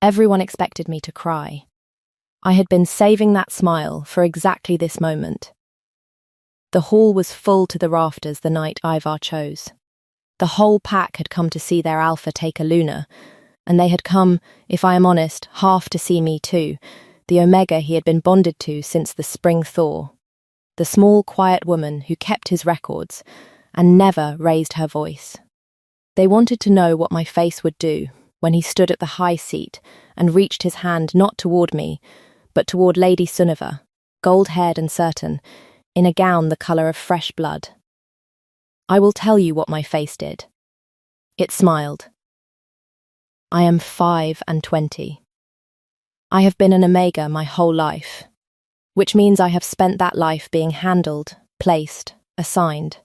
Everyone expected me to cry. I had been saving that smile for exactly this moment. The hall was full to the rafters the night Ivar chose. The whole pack had come to see their alpha take a Luna, and they had come, if I am honest, half to see me too, the Omega he had been bonded to since the spring thaw, the small, quiet woman who kept his records and never raised her voice. They wanted to know what my face would do when he stood at the high seat and reached his hand not toward me, but toward Lady Sunniva, gold-haired and certain, in a gown the colour of fresh blood. I will tell you what my face did. It smiled. I am 25. I have been an Omega my whole life, which means I have spent that life being handled, placed, assigned,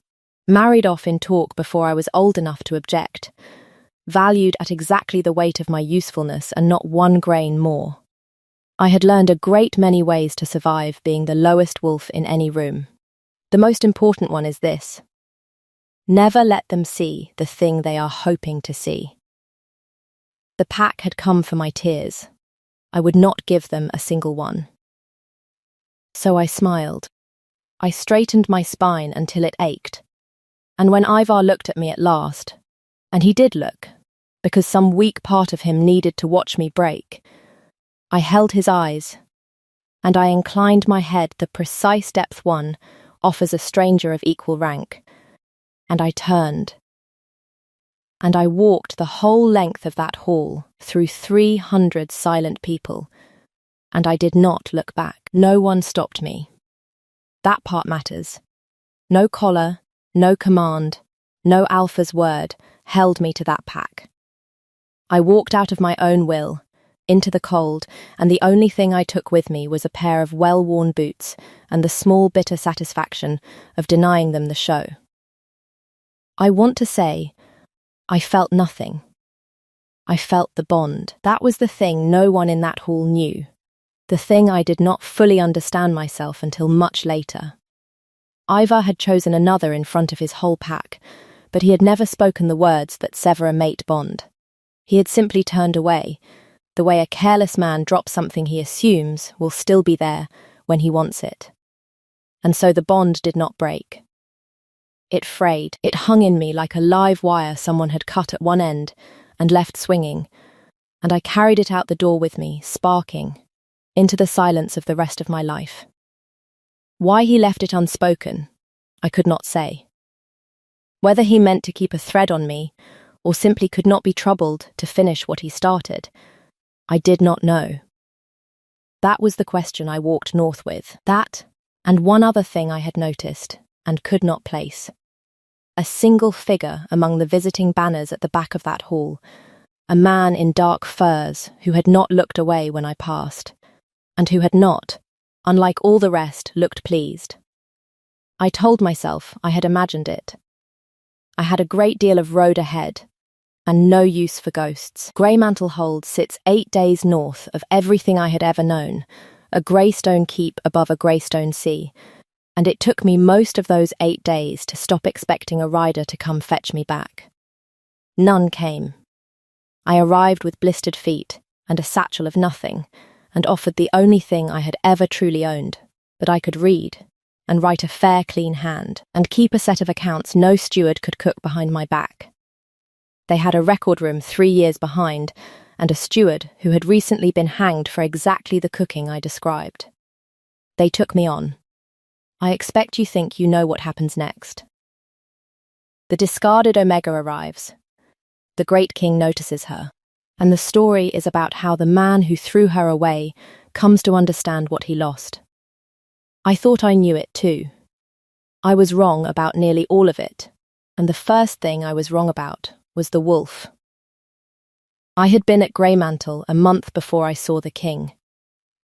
married off in talk before I was old enough to object, valued at exactly the weight of my usefulness and not 1 grain more. I had learned a great many ways to survive being the lowest wolf in any room. The most important one is this: never let them see the thing they are hoping to see. The pack had come for my tears. I would not give them a single one. So I smiled. I straightened my spine until it ached. And when Ivar looked at me at last, and he did look, because some weak part of him needed to watch me break, I held his eyes, and I inclined my head the precise depth one offers a stranger of equal rank, and I turned. And I walked the whole length of that hall through 300 silent people, and I did not look back. No one stopped me. That part matters. No collar, no command, no alpha's word held me to that pack. I walked out of my own will, into the cold, and the only thing I took with me was a pair of well-worn boots and the small bitter satisfaction of denying them the show. I want to say, I felt nothing. I felt the bond. That was the thing no one in that hall knew, the thing I did not fully understand myself until much later. Ivar had chosen another in front of his whole pack, but he had never spoken the words that sever a mate bond. He had simply turned away, the way a careless man drops something he assumes will still be there when he wants it. And so the bond did not break. It frayed. It hung in me like a live wire someone had cut at one end and left swinging, and I carried it out the door with me, sparking, into the silence of the rest of my life. Why he left it unspoken, I could not say. Whether he meant to keep a thread on me, or simply could not be troubled to finish what he started, I did not know. That was the question I walked north with. That, and one other thing I had noticed, and could not place. A single figure among the visiting banners at the back of that hall, a man in dark furs who had not looked away when I passed, and who had not, unlike all the rest, looked pleased. I told myself I had imagined it. I had a great deal of road ahead, and no use for ghosts. Greymantle Hold sits 8 days north of everything I had ever known, a greystone keep above a greystone sea, and it took me most of those 8 days to stop expecting a rider to come fetch me back. None came. I arrived with blistered feet and a satchel of nothing, and offered the only thing I had ever truly owned, that I could read, and write a fair, clean hand, and keep a set of accounts no steward could cook behind my back. They had a record room 3 years behind, and a steward who had recently been hanged for exactly the cooking I described. They took me on. I expect you think you know what happens next. The discarded Omega arrives. The Great King notices her, and the story is about how the man who threw her away comes to understand what he lost. I thought I knew it too. I was wrong about nearly all of it, and the first thing I was wrong about was the wolf. I had been at Greymantle a month before I saw the king.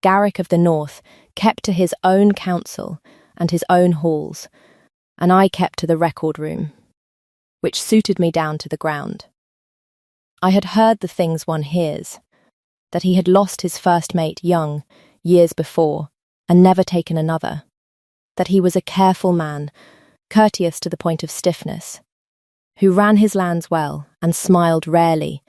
Garrick of the North kept to his own council and his own halls, and I kept to the record room, which suited me down to the ground. I had heard the things one hears, that he had lost his first mate young, years before, and never taken another, that he was a careful man, courteous to the point of stiffness, who ran his lands well and smiled rarely,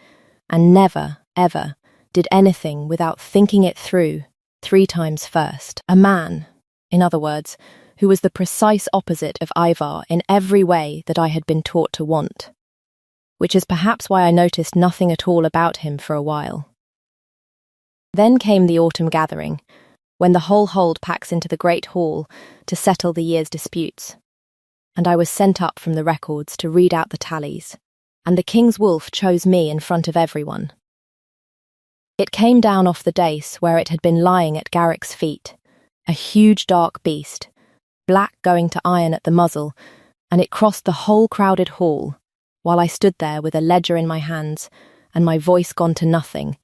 and never, ever, did anything without thinking it through 3 times first. A man, in other words, who was the precise opposite of Ivar in every way that I had been taught to want, which is perhaps why I noticed nothing at all about him for a while. Then came the autumn gathering, when the whole hold packs into the great hall to settle the year's disputes, and I was sent up from the records to read out the tallies, and the king's wolf chose me in front of everyone. It came down off the dais where it had been lying at Garrick's feet, a huge dark beast, black going to iron at the muzzle, and it crossed the whole crowded hall, while I stood there with a ledger in my hands and my voice gone to nothing,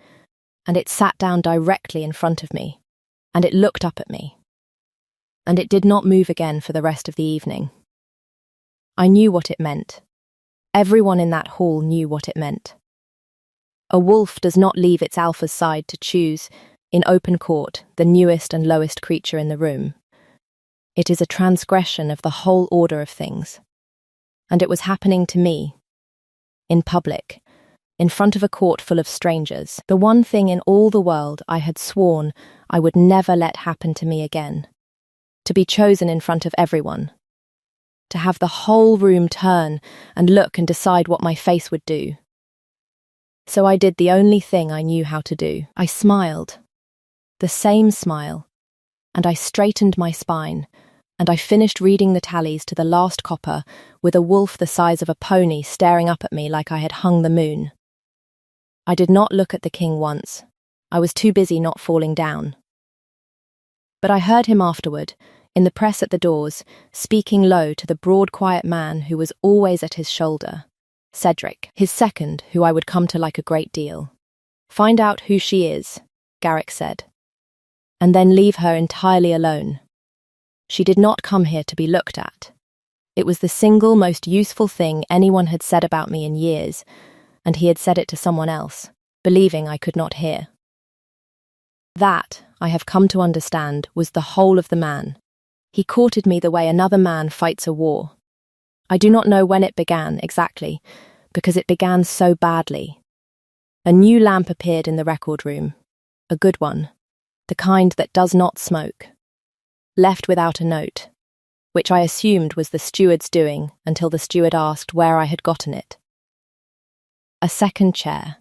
and it sat down directly in front of me, and it looked up at me, and it did not move again for the rest of the evening. I knew what it meant. Everyone in that hall knew what it meant. A wolf does not leave its alpha's side to choose, in open court, the newest and lowest creature in the room. It is a transgression of the whole order of things. And it was happening to me, in public, in front of a court full of strangers, the one thing in all the world I had sworn I would never let happen to me again. To be chosen in front of everyone. To have the whole room turn and look and decide what my face would do. So I did the only thing I knew how to do. I smiled. The same smile. And I straightened my spine, and I finished reading the tallies to the last copper with a wolf the size of a pony staring up at me like I had hung the moon. I did not look at the king once. I was too busy not falling down. But I heard him afterward, in the press at the doors, speaking low to the broad, quiet man who was always at his shoulder. Cedric, his second, who I would come to like a great deal. "Find out who she is," Garrick said, "and then leave her entirely alone. She did not come here to be looked at. It was the single most useful thing anyone had said about me in years, and he had said it to someone else, believing I could not hear. That, I have come to understand, was the whole of the man. He courted me the way another man fights a war. I do not know when it began, exactly, because it began so badly. A new lamp appeared in the record room, a good one, the kind that does not smoke, left without a note, which I assumed was the steward's doing until the steward asked where I had gotten it. A second chair,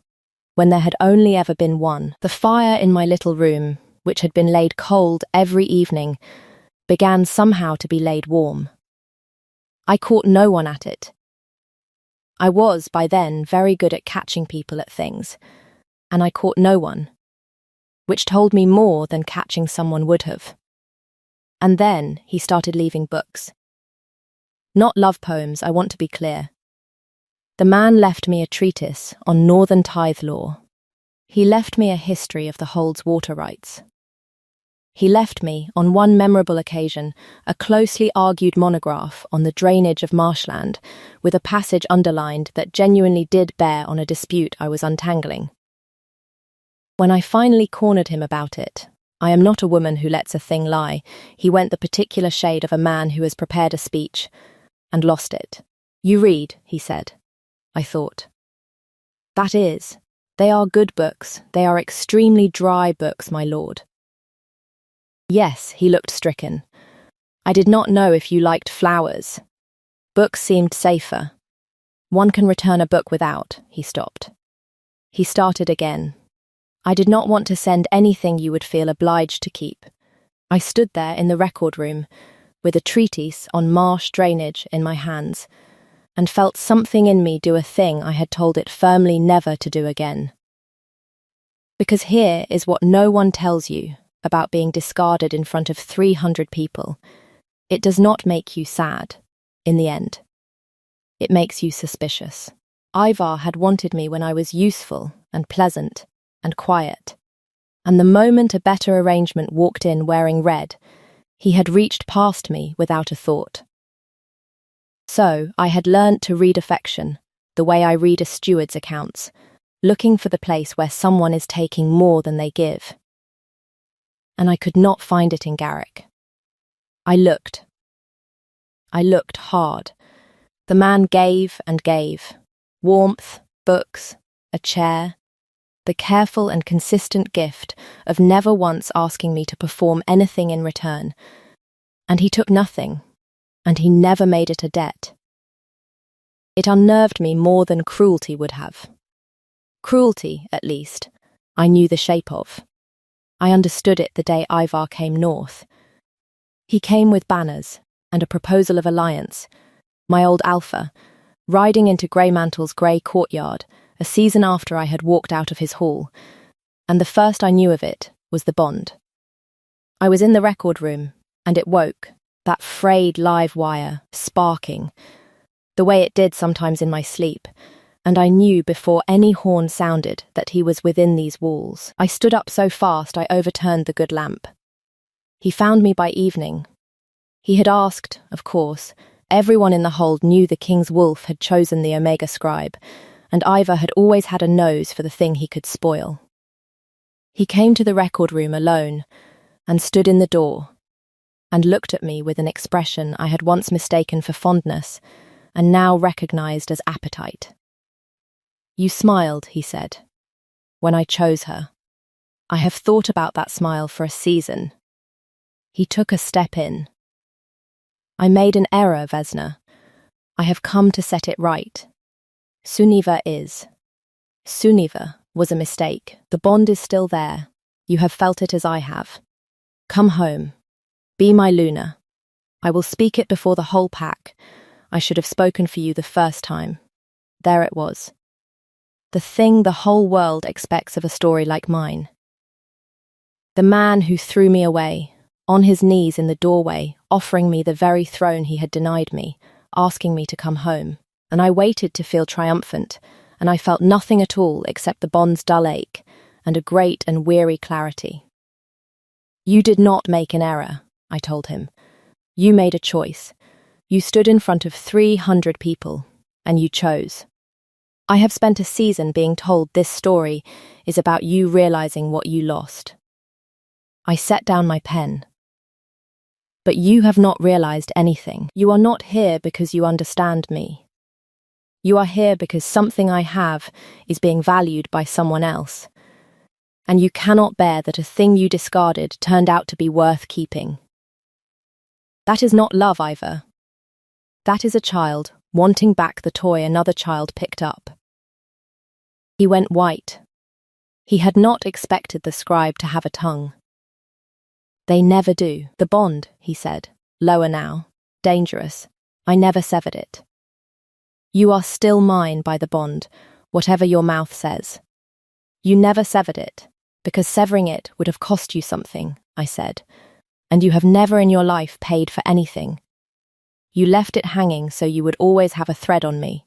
when there had only ever been one. The fire in my little room, which had been laid cold every evening, began somehow to be laid warm. I caught no one at it. I was, by then, very good at catching people at things, and I caught no one, which told me more than catching someone would have. And then he started leaving books. Not love poems, I want to be clear. The man left me a treatise on Northern Tithe Law. He left me a history of the hold's water rights. He left me, on one memorable occasion, a closely argued monograph on the drainage of marshland, with a passage underlined that genuinely did bear on a dispute I was untangling. When I finally cornered him about it, I am not a woman who lets a thing lie, he went the particular shade of a man who has prepared a speech, and lost it. "You read," he said. I thought. "That is, they are good books, they are extremely dry books, my lord." Yes, he looked stricken. "I did not know if you liked flowers. Books seemed safer. One can return a book without," he stopped. He started again. "I did not want to send anything you would feel obliged to keep." I stood there in the record room, with a treatise on marsh drainage in my hands, and felt something in me do a thing I had told it firmly never to do again. Because here is what no one tells you about being discarded in front of 300 people. It does not make you sad, in the end. It makes you suspicious. Ivar had wanted me when I was useful and pleasant and quiet, and the moment a better arrangement walked in wearing red, he had reached past me without a thought. So I had learnt to read affection, the way I read a steward's accounts, looking for the place where someone is taking more than they give. And I could not find it in Garrick. I looked hard. The man gave and gave. Warmth, books, a chair. the careful and consistent gift of never once asking me to perform anything in return. And he took nothing, and he never made it a debt. It unnerved me more than cruelty would have. Cruelty, at least, I knew the shape of. I understood it the day Ivar came north. He came with banners and a proposal of alliance, my old Alpha, riding into Greymantle's grey courtyard a season after I had walked out of his hall, and the first I knew of it was the bond. I was in the record room, and it woke, that frayed live wire, sparking, the way it did sometimes in my sleep, and I knew before any horn sounded that he was within these walls. I stood up so fast I overturned the good lamp. He found me by evening. He had asked, of course. Everyone in the hold knew the king's wolf had chosen the Omega scribe, and Ivar had always had a nose for the thing he could spoil. He came to the record room alone, and stood in the door, and looked at me with an expression I had once mistaken for fondness, and now recognized as appetite. "You smiled," he said, "when I chose her. I have thought about that smile for a season." He took a step in. "I made an error, Vesna. I have come to set it right. Sunniva was a mistake. The bond is still there. You have felt it as I have. Come home. Be my Luna. I will speak it before the whole pack. I should have spoken for you the first time." There it was. The thing the whole world expects of a story like mine. The man who threw me away, on his knees in the doorway, offering me the very throne he had denied me, asking me to come home. And I waited to feel triumphant, and I felt nothing at all except the bond's dull ache and a great and weary clarity. "You did not make an error," I told him. "You made a choice. You stood in front of 300 people, and you chose. I have spent a season being told this story is about you realizing what you lost." I set down my pen. "But you have not realized anything. You are not here because you understand me. You are here because something I have is being valued by someone else. And you cannot bear that a thing you discarded turned out to be worth keeping. That is not love, Ivar. That is a child wanting back the toy another child picked up." He went white. He had not expected the scribe to have a tongue. "They never do. The bond," he said, lower now, dangerous. "I never severed it. You are still mine by the bond, whatever your mouth says. You never severed it, because severing it would have cost you something," I said, "and you have never in your life paid for anything. You left it hanging so you would always have a thread on me.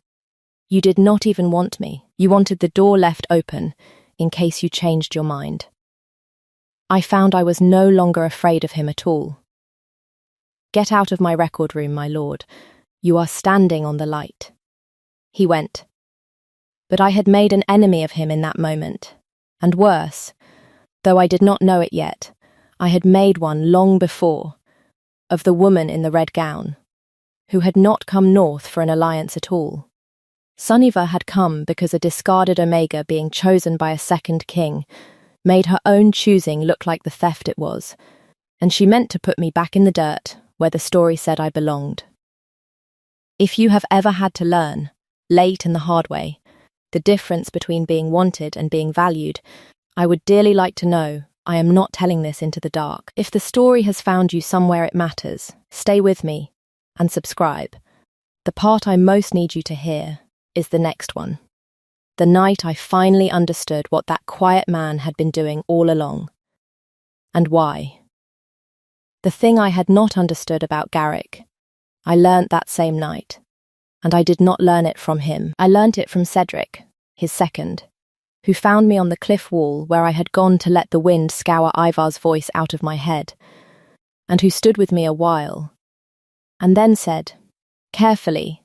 You did not even want me. You wanted the door left open, in case you changed your mind." I found I was no longer afraid of him at all. "Get out of my record room, my lord. You are standing on the light." He went. But I had made an enemy of him in that moment, and worse, though I did not know it yet, I had made one long before, of the woman in the red gown, who had not come north for an alliance at all. Sunniva had come because a discarded Omega being chosen by a second king made her own choosing look like the theft it was, and she meant to put me back in the dirt where the story said I belonged. If you have ever had to learn, late and the hard way, the difference between being wanted and being valued, I would dearly like to know. I am not telling this into the dark. If the story has found you somewhere it matters, stay with me and subscribe. The part I most need you to hear is the next one. The night I finally understood what that quiet man had been doing all along. And why. The thing I had not understood about Garrick, I learnt that same night. And I did not learn it from him. I learnt it from Cedric, his second, who found me on the cliff wall where I had gone to let the wind scour Ivar's voice out of my head, and who stood with me a while, and then said, "Carefully,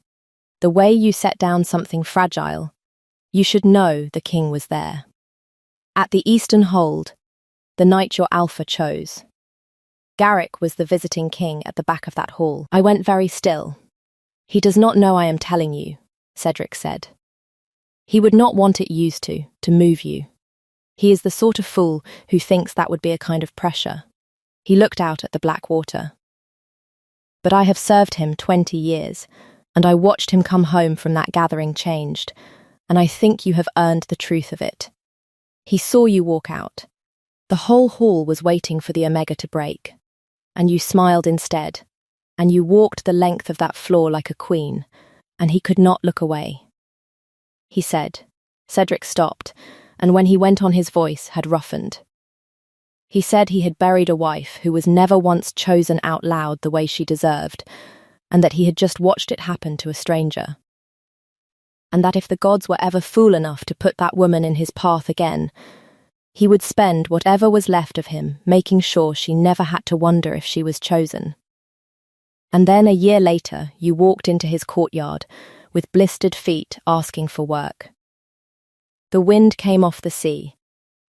the way you set down something fragile, you should know the king was there. At the Eastern Hold, the night your Alpha chose. Garrick was the visiting king at the back of that hall." I went very still. "He does not know I am telling you," Cedric said. "He would not want it used to move you. He is the sort of fool who thinks that would be a kind of pressure. He looked out at the black water. But I have served him 20 years, and I watched him come home from that gathering changed, and I think you have earned the truth of it. He saw you walk out. The whole hall was waiting for the Omega to break, and you smiled instead, and you walked the length of that floor like a queen, and he could not look away. He said. Cedric stopped, and when he went on his voice had roughened. He said he had buried a wife who was never once chosen out loud the way she deserved, and that he had just watched it happen to a stranger. And that if the gods were ever fool enough to put that woman in his path again, he would spend whatever was left of him making sure she never had to wonder if she was chosen. And then a year later you walked into his courtyard with blistered feet asking for work. The wind came off the sea,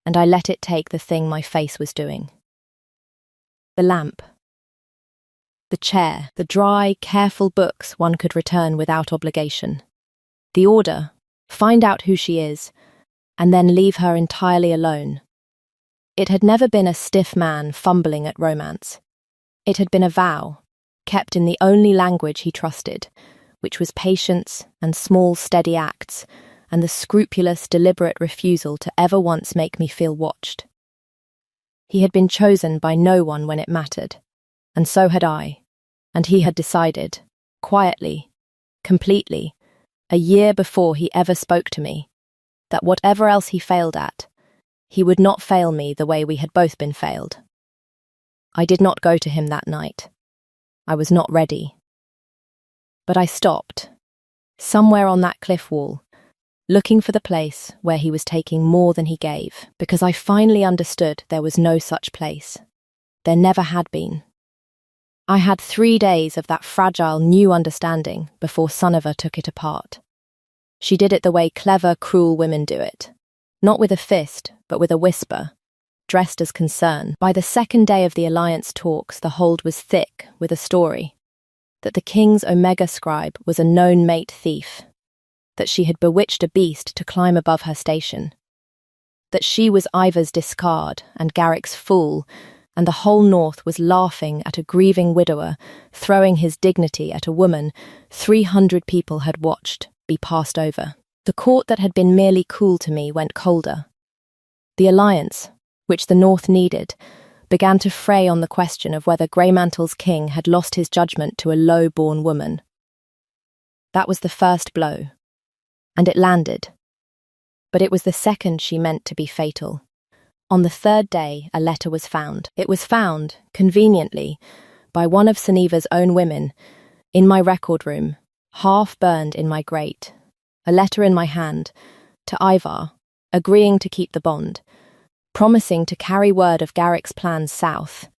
and I let it take the thing my face was doing. The lamp. The chair, the dry, careful books one could return without obligation. The order, find out who she is, and then leave her entirely alone. It had never been a stiff man fumbling at romance. It had been a vow, kept in the only language he trusted, which was patience and small steady acts, and the scrupulous, deliberate refusal to ever once make me feel watched. He had been chosen by no one when it mattered, and so had I, and he had decided, quietly, completely, a year before he ever spoke to me, that whatever else he failed at, he would not fail me the way we had both been failed. I did not go to him that night. I was not ready. But I stopped, somewhere on that cliff wall, looking for the place where he was taking more than he gave, because I finally understood there was no such place. There never had been. I had 3 days of that fragile new understanding before Sunniva took it apart. She did it the way clever, cruel women do it. Not with a fist, but with a whisper, dressed as concern. By the second day of the alliance talks, the hold was thick with a story. That the king's Omega scribe was a known mate thief. That she had bewitched a beast to climb above her station. That she was Ivar's discard and Garrick's fool, and the whole north was laughing at a grieving widower, throwing his dignity at a woman 300 people had watched be passed over. The court that had been merely cool to me went colder. The alliance, which the north needed, began to fray on the question of whether Greymantle's king had lost his judgment to a low-born woman. That was the first blow, and it landed. But it was the second she meant to be fatal. On the third day, a letter was found. It was found, conveniently, by one of Sunniva's own women, in my record room, half burned in my grate, a letter in my hand, to Ivar, agreeing to keep the bond, promising to carry word of Garrick's plans south,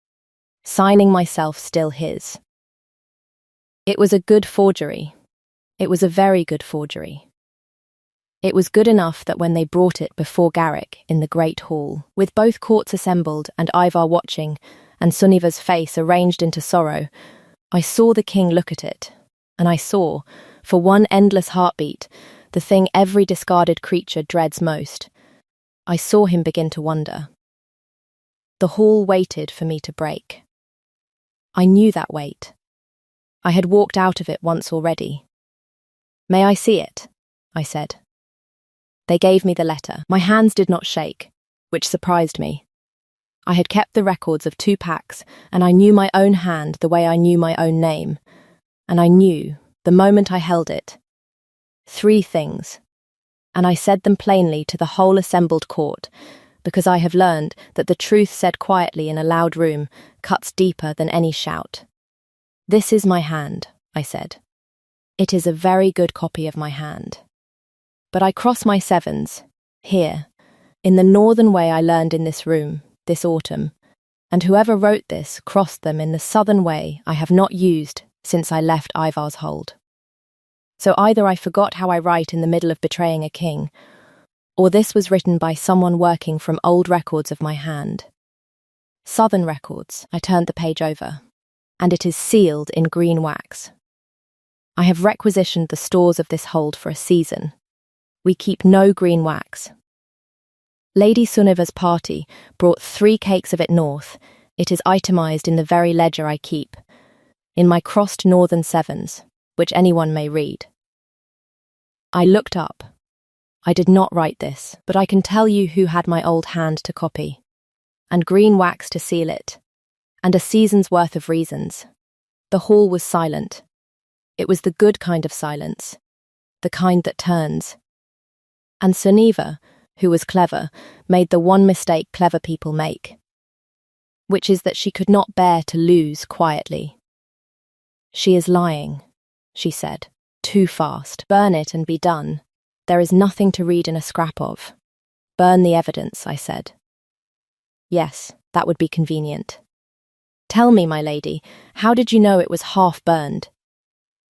signing myself still his. It was a good forgery. It was a very good forgery. It was good enough that when they brought it before Garrick in the great hall, with both courts assembled and Ivar watching, and Sunniva's face arranged into sorrow, I saw the king look at it, and I saw, for one endless heartbeat, the thing every discarded creature dreads most. I saw him begin to wonder. The hall waited for me to break. I knew that wait. I had walked out of it once already. "May I see it?" I said. They gave me the letter. My hands did not shake, which surprised me. I had kept the records of 2 packs, and I knew my own hand the way I knew my own name. And I knew, the moment I held it, 3 things. And I said them plainly to the whole assembled court, because I have learned that the truth said quietly in a loud room cuts deeper than any shout. "This is my hand," I said. "It is a very good copy of my hand. But I cross my 7s, here, in the northern way I learned in this room, this autumn, and whoever wrote this crossed them in the southern way I have not used since I left Ivar's hold. So either I forgot how I write in the middle of betraying a king, or this was written by someone working from old records of my hand. Southern records." I turned the page over, "and it is sealed in green wax. I have requisitioned the stores of this hold for a season. We keep no green wax." Lady Suniva's party brought 3 cakes of it north. It is itemized in the very ledger I keep, in my crossed northern sevens, which anyone may read. I looked up. I did not write this, but I can tell you who had my old hand to copy, and green wax to seal it, and a season's worth of reasons. The hall was silent. It was the good kind of silence, the kind that turns. And Suniva, who was clever, made the one mistake clever people make, which is that she could not bear to lose quietly. "She is lying," she said, "too fast. Burn it and be done. There is nothing to read in a scrap of." "Burn the evidence," I said. "Yes, that would be convenient." "Tell me, my lady, how did you know it was half burned?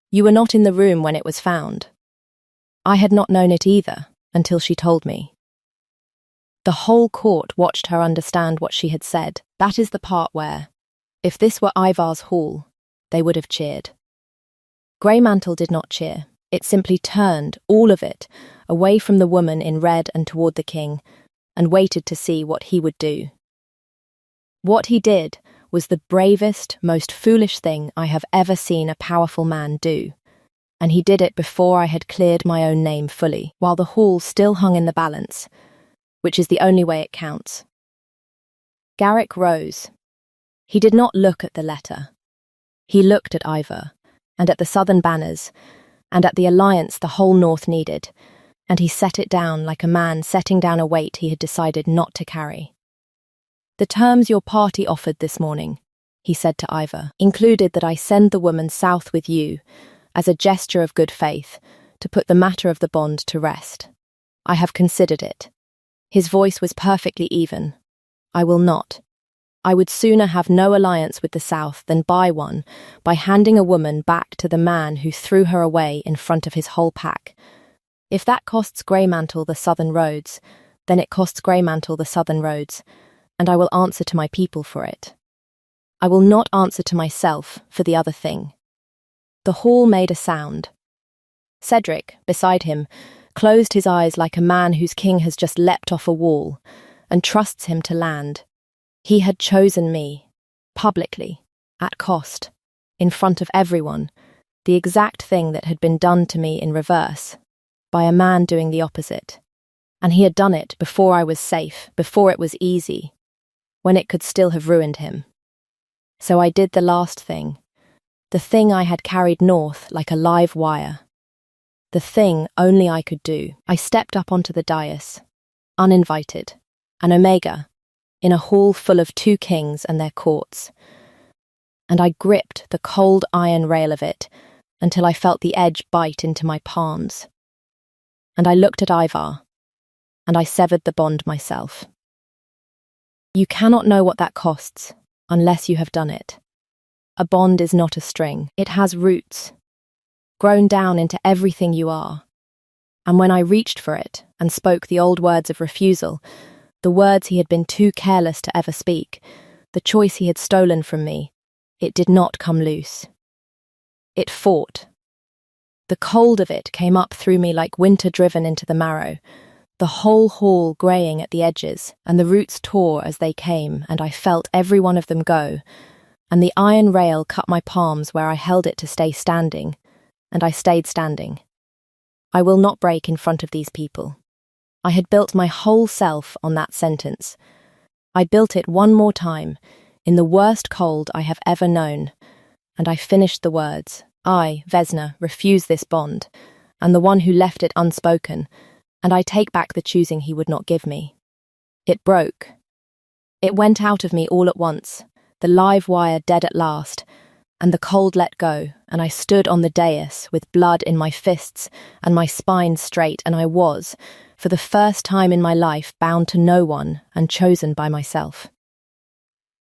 You were not in the room when it was found." I had not known it either, until she told me. The whole court watched her understand what she had said. That is the part where, if this were Ivar's hall, they would have cheered. Greymantle did not cheer. It simply turned, all of it, away from the woman in red and toward the king, and waited to see what he would do. What he did was the bravest, most foolish thing I have ever seen a powerful man do, and he did it before I had cleared my own name fully, while the hall still hung in the balance, which is the only way it counts. Garrick rose. He did not look at the letter. He looked at Ivar, and at the southern banners, and at the alliance the whole north needed, and he set it down like a man setting down a weight he had decided not to carry. "The terms your party offered this morning," he said to Ivar, "included that I send the woman south with you, as a gesture of good faith, to put the matter of the bond to rest. I have considered it." His voice was perfectly even. "I will not. I would sooner have no alliance with the South than buy one by handing a woman back to the man who threw her away in front of his whole pack. If that costs Greymantle the southern roads, then it costs Greymantle the southern roads, and I will answer to my people for it. I will not answer to myself for the other thing." The hall made a sound. Cedric, beside him, closed his eyes like a man whose king has just leapt off a wall and trusts him to land. He had chosen me, publicly, at cost, in front of everyone, the exact thing that had been done to me in reverse, by a man doing the opposite. And he had done it before I was safe, before it was easy, when it could still have ruined him. So I did the last thing, the thing I had carried north like a live wire. The thing only I could do. I stepped up onto the dais, uninvited, an omega, in a hall full of 2 kings and their courts, and I gripped the cold iron rail of it until I felt the edge bite into my palms. And I looked at Ivar, and I severed the bond myself. You cannot know what that costs unless you have done it. A bond is not a string. It has roots, grown down into everything you are. And when I reached for it and spoke the old words of refusal, the words he had been too careless to ever speak, the choice he had stolen from me, it did not come loose. It fought. The cold of it came up through me like winter driven into the marrow, the whole hall greying at the edges, and the roots tore as they came, and I felt every one of them go, and the iron rail cut my palms where I held it to stay standing, and I stayed standing. I will not break in front of these people. I had built my whole self on that sentence. I built it one more time, in the worst cold I have ever known, and I finished the words. I, Vesna, refuse this bond, and the one who left it unspoken, and I take back the choosing he would not give me. It broke. It went out of me all at once, the live wire dead at last, and the cold let go, and I stood on the dais with blood in my fists and my spine straight, and I was, for the first time in my life, bound to no one and chosen by myself.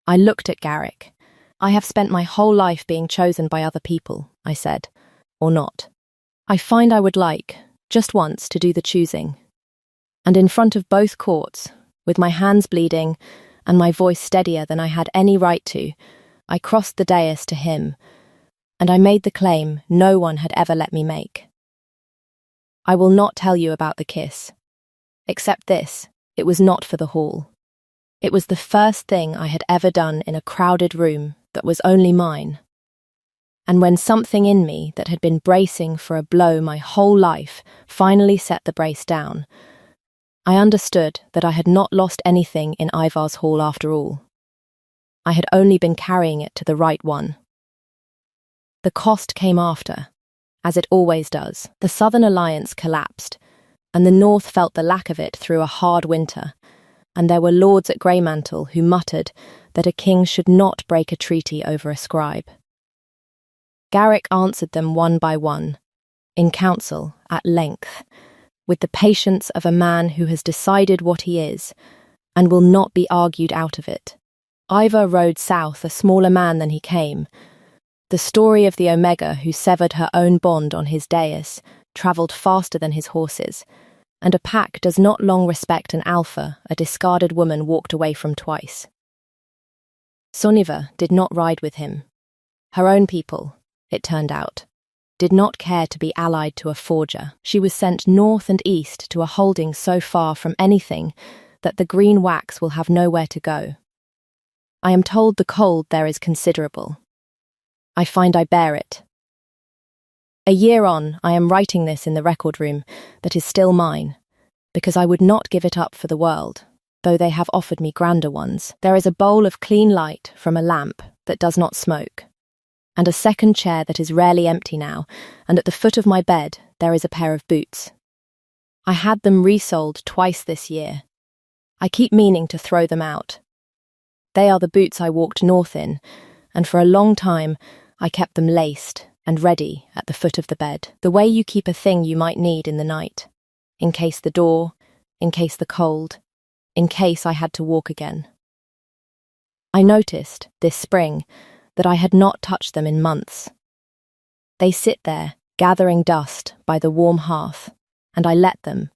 I looked at Garrick. I have spent my whole life being chosen by other people, I said, or not. I find I would like, just once, to do the choosing. And in front of both courts, with my hands bleeding and my voice steadier than I had any right to, I crossed the dais to him, and I made the claim no one had ever let me make. I will not tell you about the kiss. Except this, it was not for the hall. It was the first thing I had ever done in a crowded room that was only mine. And when something in me that had been bracing for a blow my whole life finally set the brace down, I understood that I had not lost anything in Ivar's hall after all. I had only been carrying it to the right one. The cost came after, as it always does. The Southern Alliance collapsed, and the North felt the lack of it through a hard winter, and there were lords at Greymantle who muttered that a king should not break a treaty over a scribe. Garrick answered them one by one, in council, at length, with the patience of a man who has decided what he is, and will not be argued out of it. Ivar rode south a smaller man than he came. The story of the Omega who severed her own bond on his dais travelled faster than his horses, and a pack does not long respect an alpha a discarded woman walked away from twice. Sunniva did not ride with him. Her own people, it turned out, did not care to be allied to a forger. She was sent north and east to a holding so far from anything that the green wax will have nowhere to go. I am told the cold there is considerable. I find I bear it. A year on, I am writing this in the record room that is still mine, because I would not give it up for the world, though they have offered me grander ones. There is a bowl of clean light from a lamp that does not smoke, and a second chair that is rarely empty now, and at the foot of my bed there is a pair of boots. I had them resold twice this year. I keep meaning to throw them out. They are the boots I walked north in, and for a long time I kept them laced and ready at the foot of the bed, the way you keep a thing you might need in the night, in case the door, in case the cold, in case I had to walk again. I noticed, this spring, that I had not touched them in months. They sit there, gathering dust by the warm hearth, and I let them,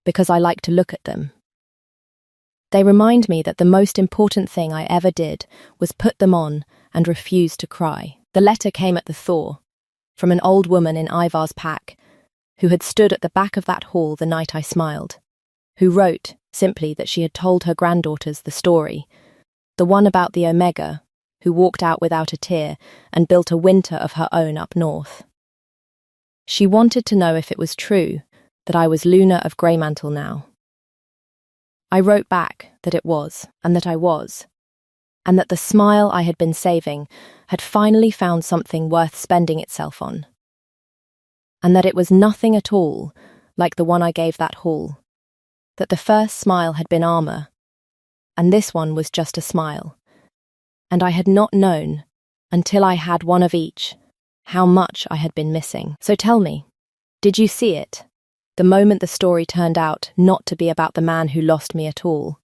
because I like to look at them. They remind me that the most important thing I ever did was put them on and refuse to cry. The letter came at the thaw, from an old woman in Ivar's pack, who had stood at the back of that hall the night I smiled, who wrote, simply, that she had told her granddaughters the story, the one about the Omega, who walked out without a tear and built a winter of her own up north. She wanted to know if it was true that I was Luna of Greymantle now. I wrote back that it was, and that I was, and that the smile I had been saving had finally found something worth spending itself on, and that it was nothing at all like the one I gave that hall, that the first smile had been armour, and this one was just a smile, and I had not known, until I had one of each, how much I had been missing. So tell me, did you see it, the moment the story turned out not to be about the man who lost me at all?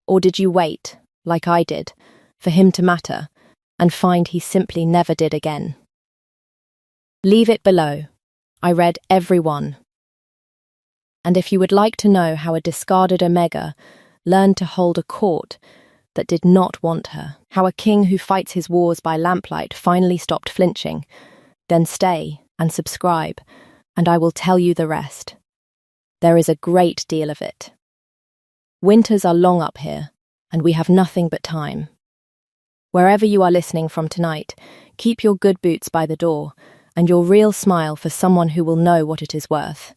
Or did you wait, like I did, for him to matter, and find he simply never did again? Leave it below. I read every one. And if you would like to know how a discarded Omega learned to hold a court that did not want her, how a king who fights his wars by lamplight finally stopped flinching, then stay and subscribe, and I will tell you the rest. There is a great deal of it. Winters are long up here, and we have nothing but time. Wherever you are listening from tonight, keep your good boots by the door, and your real smile for someone who will know what it is worth.